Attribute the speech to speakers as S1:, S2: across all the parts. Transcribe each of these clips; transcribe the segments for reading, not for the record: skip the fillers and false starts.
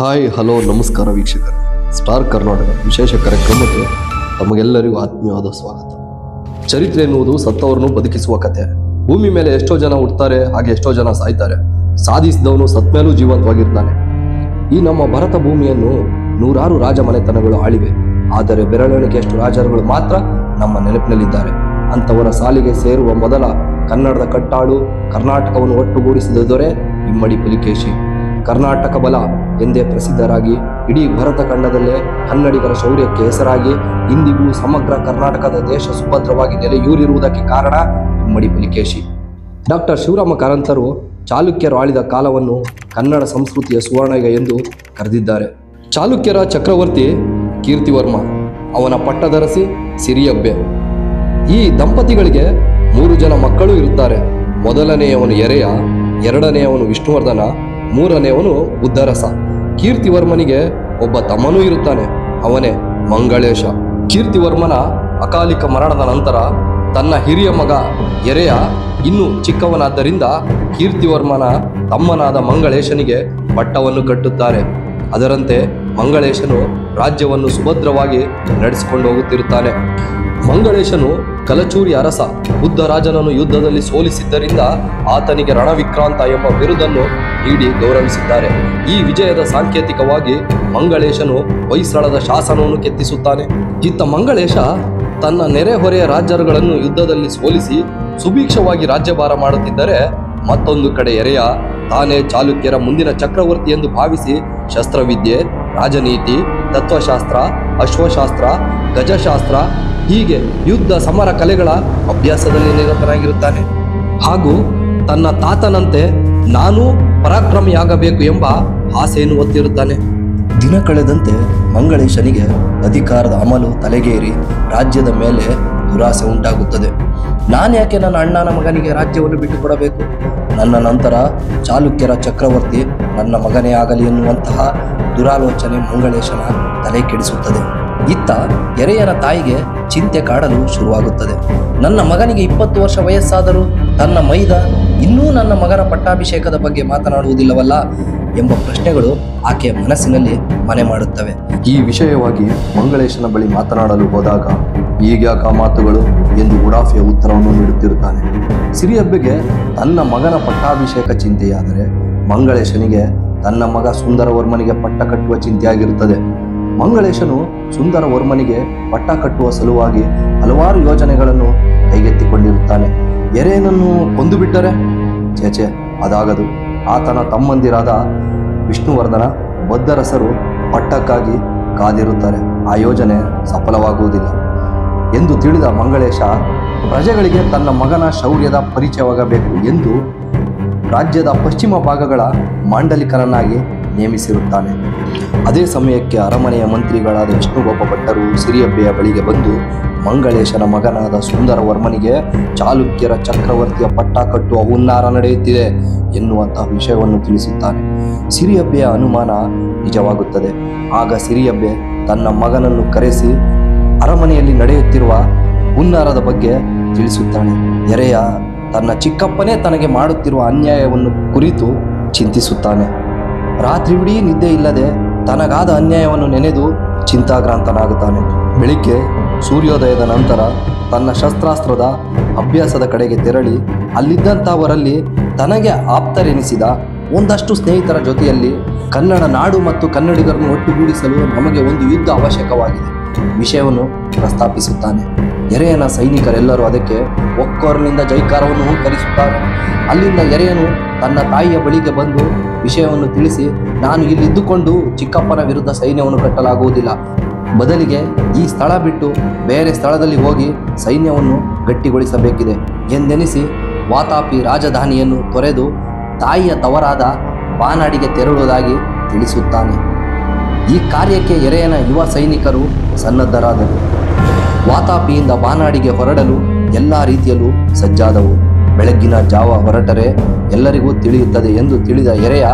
S1: Hi hello ನಮಸ್ಕಾರ ವೀಕ್ಷಕರು. Star Karnataka ವಿಶೇಷ ಕಾರ್ಯಕ್ರಮಕ್ಕೆ ತಮಗೆಲ್ಲರಿಗೂ ಆತ್ಮೀಯವಾದ ಸ್ವಾಗತ. ಚರಿತ್ರೆ ಎನ್ನುವುದು ಸತ್ತವರನ್ನು ಬದುಕಿಸುವ ಕಥೆ. ಭೂಮಿ ಮೇಲೆ ಎಷ್ಟೋ ಜನ ಹುಟ್ಟುತ್ತಾರೆ, ಹಾಗೆ ಎಷ್ಟೋ ಜನ ಸಾಯ್ತಾರೆ. ಸಾಧಿಸಿದವನು ಸತ್ಮೇಲೂ ಜೀವಂತವಾಗಿರ್ತಾನೆ. ಈ ನಮ್ಮ ಭಾರತ ಭೂಮಿಯನ್ನು ನೂರಾರು ರಾಜ ಮನೆತನಗಳು ಆಳಿವೆ. ಆದರೆ ಬೆರಳೆಣಿಕೆಯಷ್ಟು ರಾಜರುಗಳು ಮಾತ್ರ ನಮ್ಮ ನೆನಪಿನಲ್ಲಿದ್ದಾರೆ. ಅಂಥವರ ಸಾಲಿಗೆ ಸೇರುವ ಮೊದಲ ಕನ್ನಡದ ಕಟ್ಟಾಳು, ಕರ್ನಾಟಕವನ್ನು ಒಟ್ಟುಗೂಡಿಸಿದ ದೊರೆ ಇಮ್ಮಡಿ ಪುಲಿಕೇಶಿ. ಕರ್ನಾಟಕ ಬಲ ಎಂದೇ ಪ್ರಸಿದ್ಧರಾಗಿ ಇಡೀ ಭರತ ಖಂಡದಲ್ಲೇ ಕನ್ನಡಿಗರ ಶೌರ್ಯಕ್ಕೆ ಹೆಸರಾಗಿ ಇಂದಿಗೂ ಸಮಗ್ರ ಕರ್ನಾಟಕದ ದೇಶ ಸುಭದ್ರವಾಗಿ ನೆಲೆಯೂರಿರುವುದಕ್ಕೆ ಕಾರಣ ಇಮ್ಮಡಿ ಪುಲಿಕೇಶಿ. ಡಾಕ್ಟರ್ ಶಿವರಾಮ ಕಾರಂತರು ಚಾಲುಕ್ಯರು ಆಳಿದ ಕಾಲವನ್ನು ಕನ್ನಡ ಸಂಸ್ಕೃತಿಯ ಸುವರ್ಣಯುಗ ಎಂದು ಕರೆದಿದ್ದಾರೆ. ಚಾಲುಕ್ಯರ ಚಕ್ರವರ್ತಿ ಕೀರ್ತಿವರ್ಮ, ಅವನ ಪಟ್ಟದರಸಿ ಸಿರಿಯಬ್ಬೆ. ಈ ದಂಪತಿಗಳಿಗೆ 3 ಜನ ಮಕ್ಕಳು ಇರುತ್ತಾರೆ. ಮೊದಲನೆಯವನು ಎರೆಯ, ಎರಡನೆಯವನು ವಿಷ್ಣುವರ್ಧನ, ಮೂರನೆಯವನು ಉದ್ದರಸ. ಕೀರ್ತಿವರ್ಮನಿಗೆ ಒಬ್ಬ ತಮ್ಮನೂ ಇರುತ್ತಾನೆ, ಅವನೇ ಮಂಗಳೇಶ. ಕೀರ್ತಿವರ್ಮನ ಅಕಾಲಿಕ ಮರಣದ ನಂತರ ತನ್ನ ಹಿರಿಯ ಮಗ ಎರೆಯ ಇನ್ನೂ ಚಿಕ್ಕವನಾದ್ದರಿಂದ ಕೀರ್ತಿವರ್ಮನ ತಮ್ಮನಾದ ಮಂಗಳೇಶನಿಗೆ ಪಟ್ಟವನ್ನು ಕಟ್ಟುತ್ತಾರೆ. ಅದರಂತೆ ಮಂಗಳೇಶನು ರಾಜ್ಯವನ್ನು ಸುಭದ್ರವಾಗಿ ನಡೆಸಿಕೊಂಡು ಹೋಗುತ್ತಿರುತ್ತಾನೆ. ಮಂಗಳೇಶನು ಕಲಚೂರಿ ಅರಸ ಬುದ್ಧರಾಜನನ್ನು ಯುದ್ಧದಲ್ಲಿ ಸೋಲಿಸಿದ್ದರಿಂದ ಆತನಿಗೆ ರಣವಿಕ್ರಾಂತ ಎಂಬ ಬಿರುದನ್ನು ನೀಡಿ ಗೌರವಿಸಿದ್ದಾರೆ. ಈ ವಿಜಯದ ಸಾಂಕೇತಿಕವಾಗಿ ಮಂಗಳೇಶನು ಹೊಯ್ಸಳದ ಶಾಸನವನ್ನು ಕೆತ್ತಿಸುತ್ತಾನೆ. ಇತ್ತ ಮಂಗಳೇಶ ತನ್ನ ನೆರೆಹೊರೆಯ ರಾಜ್ಯರುಗಳನ್ನು ಯುದ್ಧದಲ್ಲಿ ಸೋಲಿಸಿ ಸುಭಿಕ್ಷವಾಗಿ ರಾಜ್ಯಭಾರ ಮಾಡುತ್ತಿದ್ದರೆ, ಮತ್ತೊಂದು ಕಡೆ ಎರೆಯ ತಾನೇ ಚಾಲುಕ್ಯರ ಮುಂದಿನ ಚಕ್ರವರ್ತಿ ಎಂದು ಭಾವಿಸಿ ಶಸ್ತ್ರವಿದ್ಯೆ, ರಾಜನೀತಿ, ತತ್ವಶಾಸ್ತ್ರ, ಅಶ್ವಶಾಸ್ತ್ರ, ಗಜಶಾಸ್ತ್ರ ಹೀಗೆ ಯುದ್ಧ ಸಮರ ಕಲೆಗಳ ಅಭ್ಯಾಸದಲ್ಲಿ ನಿರತನಾಗಿರುತ್ತಾನೆ. ಹಾಗೂ ತನ್ನ ತಾತನಂತೆ ನಾನೂ ಪರಾಕ್ರಮಿಯಾಗಬೇಕು ಎಂಬ ಆಸೆಯನ್ನು ಹೊತ್ತಿರುತ್ತಾನೆ. ದಿನ ಕಳೆದಂತೆ ಮಂಗಳೇಶನಿಗೆ ಅಧಿಕಾರದ ಅಮಲು ತಲೆಗೇರಿ ರಾಜ್ಯದ ಮೇಲೆ ದುರಾಸೆ ಉಂಟಾಗುತ್ತದೆ. ನಾನ್ಯಾಕೆ ನನ್ನ ಅಣ್ಣನ ಮಗನಿಗೆ ರಾಜ್ಯವನ್ನು ಬಿಟ್ಟುಕೊಡಬೇಕು? ನನ್ನ ನಂತರ ಚಾಲುಕ್ಯರ ಚಕ್ರವರ್ತಿ ನನ್ನ ಮಗನೇ ಆಗಲಿ ಎನ್ನುವಂತಹ ದುರಾಲೋಚನೆ ಮಂಗಳೇಶನ ತಲೆ ಕೆಡಿಸುತ್ತದೆ. ಇತ್ತ ಎರೆಯನ ತಾಯಿಗೆ ಚಿಂತೆ ಕಾಡಲು ಶುರುವಾಗುತ್ತದೆ. ನನ್ನ ಮಗನಿಗೆ 20 ವರ್ಷ ವಯಸ್ಸಾದರೂ ತನ್ನ ಮೈದ ಇನ್ನೂ ನನ್ನ ಮಗನ ಪಟ್ಟಾಭಿಷೇಕದ ಬಗ್ಗೆ ಮಾತನಾಡುವುದಿಲ್ಲವಲ್ಲ ಎಂಬ ಪ್ರಶ್ನೆಗಳು ಆಕೆಯ ಮನಸ್ಸಿನಲ್ಲಿ ಮನೆ ಮಾಡುತ್ತವೆ. ಈ ವಿಷಯವಾಗಿ ಮಂಗಳೇಶನ ಬಳಿ ಮಾತನಾಡಲು ಹೋದಾಗ ಈಗ್ಯಾಕ ಮಾತುಗಳು ಎಂದು ಉಡಾಫೆಯ ಉತ್ತರವನ್ನು ನೀಡುತ್ತಿರುತ್ತಾನೆ. ಸಿರಿಯಬ್ಬೆಗೆ ತನ್ನ ಮಗನ ಪಟ್ಟಾಭಿಷೇಕ ಚಿಂತೆಯಾದರೆ ಮಂಗಳೇಶನಿಗೆ ತನ್ನ ಮಗ ಸುಂದರವರ್ಮನಿಗೆ ಪಟ್ಟ ಕಟ್ಟುವ ಚಿಂತೆಯಾಗಿರುತ್ತದೆ. ಮಂಗಳೇಶನು ಸುಂದರವರ್ಮನಿಗೆ ಪಟ್ಟ ಕಟ್ಟುವ ಸಲುವಾಗಿ ಹಲವಾರು ಯೋಜನೆಗಳನ್ನು ಕೈಗೆತ್ತಿಕೊಂಡಿರುತ್ತಾನೆ. ಎರೆಯನನ್ನು ಕೊಂದು ಬಿಟ್ಟರೆ ಚೇಚೆ ಅದಾಗದು. ಆತನ ತಮ್ಮಂದಿರಾದ ವಿಷ್ಣುವರ್ಧನ, ಬದ್ದರಸರು ಪಟ್ಟಕ್ಕಾಗಿ ಕಾದಿರುತ್ತಾರೆ. ಆ ಯೋಜನೆ ಸಫಲವಾಗುವುದಿಲ್ಲ ಎಂದು ತಿಳಿದ ಮಂಗಳೇಶ ಪ್ರಜೆಗಳಿಗೆ ತನ್ನ ಮಗನ ಶೌರ್ಯದ ಪರಿಚಯವಾಗಬೇಕು ಎಂದು ರಾಜ್ಯದ ಪಶ್ಚಿಮ ಭಾಗಗಳ ಮಾಂಡಲಿಕರನ್ನಾಗಿ ನೇಮಿಸಿರುತ್ತಾನೆ. ಅದೇ ಸಮಯಕ್ಕೆ ಅರಮನೆಯ ಮಂತ್ರಿಗಳಾದ ವಿಷ್ಣುಗೋಪ ಭಟ್ಟರು ಸಿರಿಯಬ್ಬೆಯ ಬಳಿಗೆ ಬಂದು ಮಂಗಳೇಶನ ಮಗನಾದ ಸುಂದರವರ್ಮನಿಗೆ ಚಾಲುಕ್ಯರ ಚಕ್ರವರ್ತಿಯ ಪಟ್ಟ ಕಟ್ಟುವ ಹುನ್ನಾರ ನಡೆಯುತ್ತಿದೆ ಎನ್ನುವಂತಹ ವಿಷಯವನ್ನು ತಿಳಿಸುತ್ತಾನೆ. ಸಿರಿಯಬ್ಬೆಯ ಅನುಮಾನ ನಿಜವಾಗುತ್ತದೆ. ಆಗ ಸಿರಿಯಬ್ಬೆ ತನ್ನ ಮಗನನ್ನು ಕರೆಸಿ ಅರಮನೆಯಲ್ಲಿ ನಡೆಯುತ್ತಿರುವ ಹುನ್ನಾರದ ಬಗ್ಗೆ ತಿಳಿಸುತ್ತಾನೆ. ಎರೆಯ ತನ್ನ ಚಿಕ್ಕಪ್ಪನೇ ತನಗೆ ಮಾಡುತ್ತಿರುವ ಅನ್ಯಾಯವನ್ನು ಕುರಿತು ಚಿಂತಿಸುತ್ತಾನೆ. ರಾತ್ರಿವಿಡೀ ನಿದ್ದೆ ಇಲ್ಲದೆ ತನಗಾದ ಅನ್ಯಾಯವನ್ನು ನೆನೆದು ಚಿಂತಾಕ್ರಾಂತನಾಗುತ್ತಾನೆ. ಬೆಳಿಗ್ಗೆ ಸೂರ್ಯೋದಯದ ನಂತರ ತನ್ನ ಶಸ್ತ್ರಾಸ್ತ್ರದ ಅಭ್ಯಾಸದ ಕಡೆಗೆ ತೆರಳಿ ಅಲ್ಲಿದ್ದಂಥವರಲ್ಲಿ ತನಗೆ ಆಪ್ತರೆನಿಸಿದ ಒಂದಷ್ಟು ಸ್ನೇಹಿತರ ಜೊತೆಯಲ್ಲಿ ಕನ್ನಡ ನಾಡು ಮತ್ತು ಕನ್ನಡಿಗರನ್ನು ಒಟ್ಟುಗೂಡಿಸಲು ನಮಗೆ ಒಂದು ಯುದ್ಧ ಅವಶ್ಯಕವಾಗಿದೆ ವಿಷಯವನ್ನು ಪ್ರಸ್ತಾಪಿಸುತ್ತಾನೆ. ಎರೆಯನ ಸೈನಿಕರೆಲ್ಲರೂ ಅದಕ್ಕೆ ಒಕ್ಕೊರಲಿನಿಂದ ಜೈಕಾರವನ್ನು ಹುಂಕರಿಸುತ್ತಾರೆ. ಅಲ್ಲಿಂದ ಎರೆಯನು ತನ್ನ ತಾಯಿಯ ಬಳಿಗೆ ಬಂದು ವಿಷಯವನ್ನು ತಿಳಿಸಿ, ನಾನು ಇಲ್ಲಿದ್ದುಕೊಂಡು ಚಿಕ್ಕಪ್ಪನ ವಿರುದ್ಧ ಸೈನ್ಯವನ್ನು ಕಟ್ಟಲಾಗುವುದಿಲ್ಲ, ಬದಲಿಗೆ ಈ ಸ್ಥಳ ಬಿಟ್ಟು ಬೇರೆ ಸ್ಥಳದಲ್ಲಿ ಹೋಗಿ ಸೈನ್ಯವನ್ನು ಗಟ್ಟಿಗೊಳಿಸಬೇಕಿದೆ ಎಂದೆನಿಸಿ ವಾತಾಪಿ ರಾಜಧಾನಿಯನ್ನು ತೊರೆದು ತಾಯಿಯ ತವರಾದ ಬಾನಾಡಿಗೆ ತೆರಳುವುದಾಗಿ ತಿಳಿಸುತ್ತಾನೆ. ಈ ಕಾರ್ಯಕ್ಕೆ ಎರೆಯನ ಯುವ ಸೈನಿಕರು ಸನ್ನದ್ಧರಾದರು. ವಾತಾಪಿಯಿಂದ ಬಾನಾಡಿಗೆ ಹೊರಡಲು ಎಲ್ಲ ರೀತಿಯಲ್ಲೂ ಸಜ್ಜಾದವು. ಬೆಳಗ್ಗಿನ ಜಾವ ಹೊರಟರೆ ಎಲ್ಲರಿಗೂ ತಿಳಿಯುತ್ತದೆ ಎಂದು ತಿಳಿದ ಎರೆಯ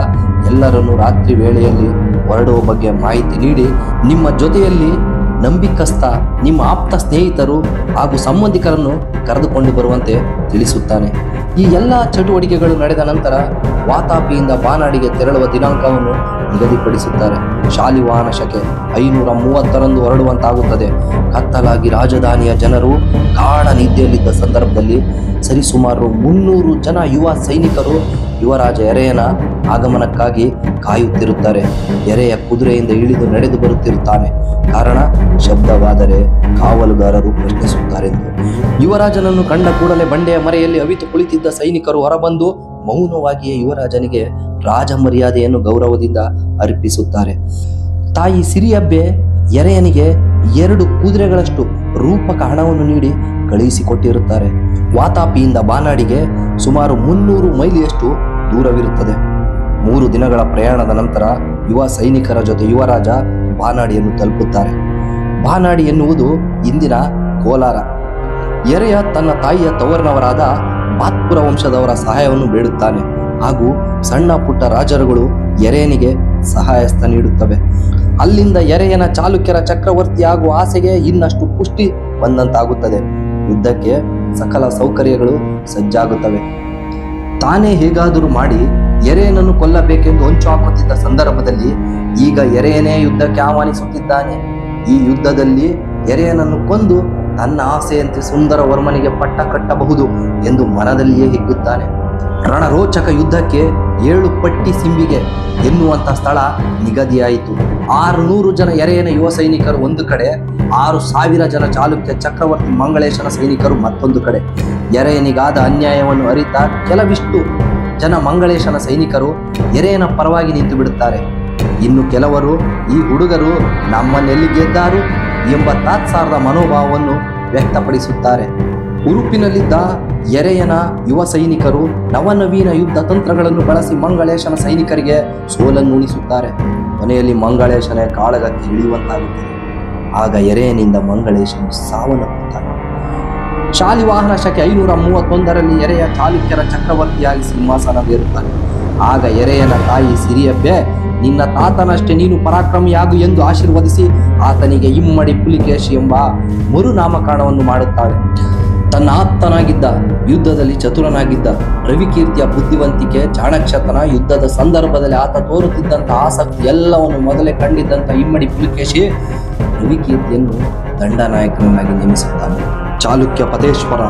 S1: ಎಲ್ಲರನ್ನೂ ರಾತ್ರಿ ವೇಳೆಯಲ್ಲಿ ಹೊರಡುವ ಬಗ್ಗೆ ಮಾಹಿತಿ ನೀಡಿ ನಿಮ್ಮ ಜೊತೆಯಲ್ಲಿ ನಂಬಿಕಸ್ಥ ನಿಮ್ಮ ಆಪ್ತ ಸ್ನೇಹಿತರು ಹಾಗೂ ಸಂಬಂಧಿಕರನ್ನು ಕರೆದುಕೊಂಡು ಬರುವಂತೆ ತಿಳಿಸುತ್ತಾನೆ. ಈ ಎಲ್ಲ ಚಟುವಟಿಕೆಗಳು ನಡೆದ ನಂತರ ವಾತಾಪಿಯಿಂದ ಬಾನಾಡಿಗೆ ತೆರಳುವ ದಿನಾಂಕವನ್ನು ನಿಗದಿಪಡಿಸುತ್ತಾರೆ. ಶಾಲಿವಾಹನ ಶಕೆ 530ರಂದು ಹೊರಡುವಂತಾಗುತ್ತದೆ. ಕತ್ತಲಾಗಿ ರಾಜಧಾನಿಯ ಜನರು ಗಾಢ ನಿದ್ದೆಯಲ್ಲಿದ್ದ ಸಂದರ್ಭದಲ್ಲಿ ಸರಿಸುಮಾರು 300 ಜನ ಯುವ ಸೈನಿಕರು ಯುವರಾಜ ಎರೆಯನ ಆಗಮನಕ್ಕಾಗಿ ಕಾಯುತ್ತಿರುತ್ತಾರೆ. ಎರೆಯ ಕುದುರೆಯಿಂದ ಇಳಿದು ನಡೆದು ಬರುತ್ತಿರುತ್ತಾನೆ. ಕಾರಣ, ಶಬ್ದವಾದರೆ ಕಾವಲುಗಾರರು ಪ್ರಶ್ನಿಸುತ್ತಾರೆಂದು. ಯುವರಾಜನನ್ನು ಕಂಡ ಕೂಡಲೇ ಬಂಡೆಯ ಮರೆಯಲ್ಲಿ ಅವಿತು ಕುಳಿತಿದ್ದ ಸೈನಿಕರು ಹೊರಬಂದು ಮೌನವಾಗಿಯೇ ಯುವರಾಜನಿಗೆ ರಾಜ ಮರ್ಯಾದೆಯನ್ನು ಗೌರವದಿಂದ ಅರ್ಪಿಸುತ್ತಾರೆ. ತಾಯಿ ಸಿರಿಯಬ್ಬೆ ಎರೆಯನಿಗೆ 2 ಕುದುರೆಗಳಷ್ಟು ರೂಪಕ ಹಣವನ್ನು ನೀಡಿ ಕಳುಹಿಸಿಕೊಟ್ಟಿರುತ್ತಾರೆ. ವಾತಾಪಿಯಿಂದ ಬಾನಾಡಿಗೆ ಸುಮಾರು 300 ಮೈಲಿಯಷ್ಟು ದೂರವಿರುತ್ತದೆ. 3 ದಿನಗಳ ಪ್ರಯಾಣದ ನಂತರ ಯುವ ಸೈನಿಕರ ಜೊತೆ ಯುವರಾಜ ಬಾನಾಡಿಯನ್ನು ತಲುಪುತ್ತಾರೆ. ಬಾನಾಡಿ ಎನ್ನುವುದು ಇಂದಿನ ಕೋಲಾರ. ಎರೆಯ ತನ್ನ ತಾಯಿಯ ತವರಿನವರಾದ ಬಾತ್ಪುರ ವಂಶದವರ ಸಹಾಯವನ್ನು ಬೇಡುತ್ತಾನೆ. ಹಾಗೂ ಸಣ್ಣ ಪುಟ್ಟ ರಾಜರುಗಳು ಎರೆಯನಿಗೆ ಸಹಾಯಸ್ತ ನೀಡುತ್ತವೆ. ಅಲ್ಲಿಂದ ಎರೆಯನ ಚಾಲುಕ್ಯರ ಚಕ್ರವರ್ತಿ ಆಗುವ ಆಸೆಗೆ ಇನ್ನಷ್ಟು ಪುಷ್ಟಿ ಬಂದಂತಾಗುತ್ತದೆ. ಯುದ್ಧಕ್ಕೆ ಸಕಲ ಸೌಕರ್ಯಗಳು ಸಜ್ಜಾಗುತ್ತವೆ. ತಾನೇ ಹೇಗಾದರೂ ಮಾಡಿ ಎರೆಯನನ್ನು ಕೊಲ್ಲಬೇಕೆಂದು ಹೊಂಚು ಹಾಕುತ್ತಿದ್ದ ಸಂದರ್ಭದಲ್ಲಿ ಈಗ ಎರೆಯನೇ ಯುದ್ಧಕ್ಕೆ ಆಹ್ವಾನಿಸುತ್ತಿದ್ದಾನೆ. ಈ ಯುದ್ಧದಲ್ಲಿ ಎರೆಯನನ್ನು ಕೊಂದು ತನ್ನ ಆಸೆಯಂತೆ ಸುಂದರ ವರ್ಮನಿಗೆ ಪಟ್ಟ ಕಟ್ಟಬಹುದು ಎಂದು ಮನದಲ್ಲಿಯೇ ಹಿಗ್ಗುತ್ತಾನೆ. ರಣರೋಚಕ ಯುದ್ಧಕ್ಕೆ 7 ಪಟ್ಟಿ ಸಿಂಬಿಗೆ ಎನ್ನುವಂಥ ಸ್ಥಳ ನಿಗದಿಯಾಯಿತು. 600 ಜನ ಎರೆಯನ ಯುವ ಸೈನಿಕರು ಒಂದು ಕಡೆ, 6000 ಜನ ಚಾಲುಕ್ಯ ಚಕ್ರವರ್ತಿ ಮಂಗಳೇಶನ ಸೈನಿಕರು ಮತ್ತೊಂದು ಕಡೆ. ಎರೆಯನಿಗಾದ ಅನ್ಯಾಯವನ್ನು ಅರಿತ ಕೆಲವಿಷ್ಟು ಜನ ಮಂಗಳೇಶನ ಸೈನಿಕರು ಎರೆಯನ ಪರವಾಗಿ ನಿಂತು ಬಿಡುತ್ತಾರೆ. ಇನ್ನು ಕೆಲವರು ಈ ಹುಡುಗರು ನಮ್ಮನ್ನೆಲ್ಲಿ ಗೆದ್ದಾರು ಎಂಬ ತಾತ್ಸಾರದ ಮನೋಭಾವವನ್ನು ವ್ಯಕ್ತಪಡಿಸುತ್ತಾರೆ. ಉರುಪಿನಲ್ಲಿದ್ದ ಎರೆಯನ ಯುವ ಸೈನಿಕರು ನವನವೀನ ಯುದ್ಧ ತಂತ್ರಗಳನ್ನು ಬಳಸಿ ಮಂಗಳೇಶನ ಸೈನಿಕರಿಗೆ ಸೋಲನ್ನುಣಿಸುತ್ತಾರೆ. ಕೊನೆಯಲ್ಲಿ ಮಂಗಳೇಶನೇ ಕಾಳಗಕ್ಕೆ ಇಳಿಯುವಂತಾಗುತ್ತದೆ. ಆಗ ಎರೆಯನಿಂದ ಮಂಗಳೇಶನು ಸಾವನ್ನಪ್ಪುತ್ತಾನೆ. ಶಾಲಿವಾಹನ ಶಕೆ 531ರಲ್ಲಿ ಎರೆಯ ಚಾಲುಕ್ಯರ ಚಕ್ರವರ್ತಿಯಾಗಿ ಸಿಂಹಾಸನವೇರುತ್ತಾನೆ. ಆಗ ಎರೆಯನ ತಾಯಿ ಸಿರಿಯಬ್ಬೆ, ನಿನ್ನ ತಾತನಷ್ಟೇ ನೀನು ಪರಾಕ್ರಮಿಯಾಗು ಎಂದು ಆಶೀರ್ವದಿಸಿ ಆತನಿಗೆ ಇಮ್ಮಡಿ ಪುಲಿಕೇಶಿ ಎಂಬ ಮರುನಾಮಕರಣವನ್ನು ಮಾಡುತ್ತಾಳೆ. ತನ್ನ ಆಪ್ತನಾಗಿದ್ದ, ಯುದ್ಧದಲ್ಲಿ ಚತುರನಾಗಿದ್ದ, ರವಿಕೀರ್ತಿಯ ಬುದ್ಧಿವಂತಿಕೆ, ಚಾಣಕ್ಷತನ, ಯುದ್ಧದ ಸಂದರ್ಭದಲ್ಲಿ ಆತ ತೋರುತ್ತಿದ್ದಂಥ ಆಸಕ್ತಿ ಎಲ್ಲವನ್ನು ಮೊದಲೇ ಕಂಡಿದ್ದಂಥ ಇಮ್ಮಡಿ ಪುಲಿಕೇಶಿ ರವಿಕೀರ್ತಿಯನ್ನು ದಂಡನಾಯಕನನ್ನಾಗಿ ನೇಮಿಸುತ್ತಾನೆ. ಚಾಲುಕ್ಯ ಪದೇಶ್ವರ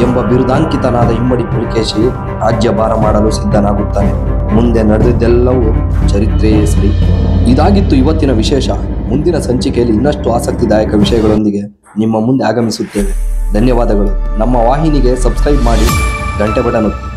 S1: ಎಂಬ ಬಿರುದಾಂಕಿತನಾದ ಇಮ್ಮಡಿ ಪುಲಿಕೇಶಿ ರಾಜ್ಯಭಾರ ಮಾಡಲು ಸಿದ್ಧನಾಗುತ್ತಾನೆ. ಮುಂದೆ ನಡೆದಿದ್ದೆಲ್ಲವೂ ಚರಿತ್ರೆಯೇ ಸರಿ. ಇದಾಗಿತ್ತು ಇವತ್ತಿನ ವಿಶೇಷ. ಮುಂದಿನ ಸಂಚಿಕೆಯಲ್ಲಿ ಇನ್ನಷ್ಟು ಆಸಕ್ತಿದಾಯಕ ವಿಷಯಗಳೊಂದಿಗೆ ನಿಮ್ಮ ಮುಂದೆ ಆಗಮಿಸುತ್ತೇವೆ. ಧನ್ಯವಾದಗಳು. ನಮ್ಮ ವಾಹಿನಿಗೆ ಸಬ್ಸ್ಕ್ರೈಬ್ ಮಾಡಿ, ಗಂಟೆ ಬಟನ್ ಒತ್ತಿ.